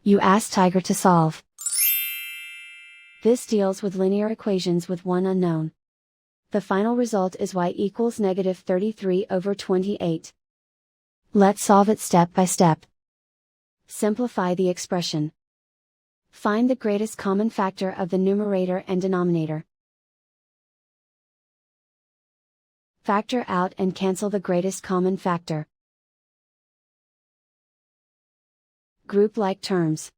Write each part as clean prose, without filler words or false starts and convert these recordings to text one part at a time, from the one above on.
You ask Tiger to solve. This deals with linear equations with one unknown. The final result is y equals -33/28. Let's solve it step by step. Simplify the expression. Find the greatest common factor of the numerator and denominator. Factor out and cancel the greatest common factor. Group like terms.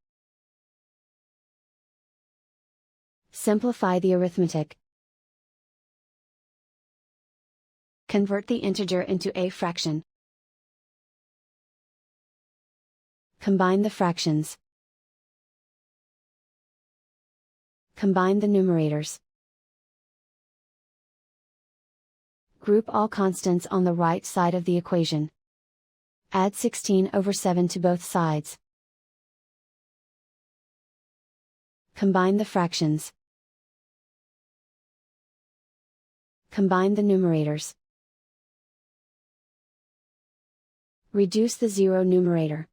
Simplify the arithmetic. Convert the integer into a fraction. Combine the fractions. Combine the numerators. Group all constants on the right side of the equation. Add 16/7 to both sides. Combine the fractions. Combine the numerators. Reduce the zero numerator.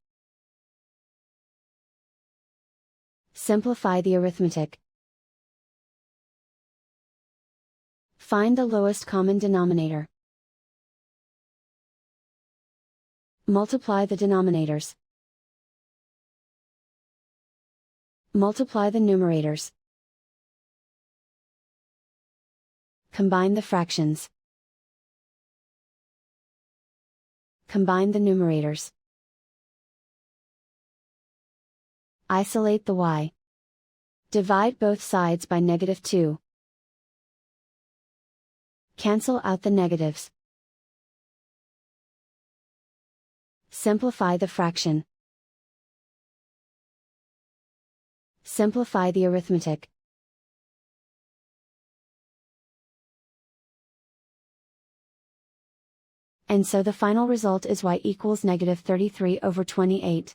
Simplify the arithmetic. Find the lowest common denominator. Multiply the denominators. Multiply the numerators. Combine the fractions. Combine the numerators. Isolate the y. Divide both sides by -2. Cancel out the negatives. Simplify the fraction. Simplify the arithmetic. And so the final result is y equals -33/28.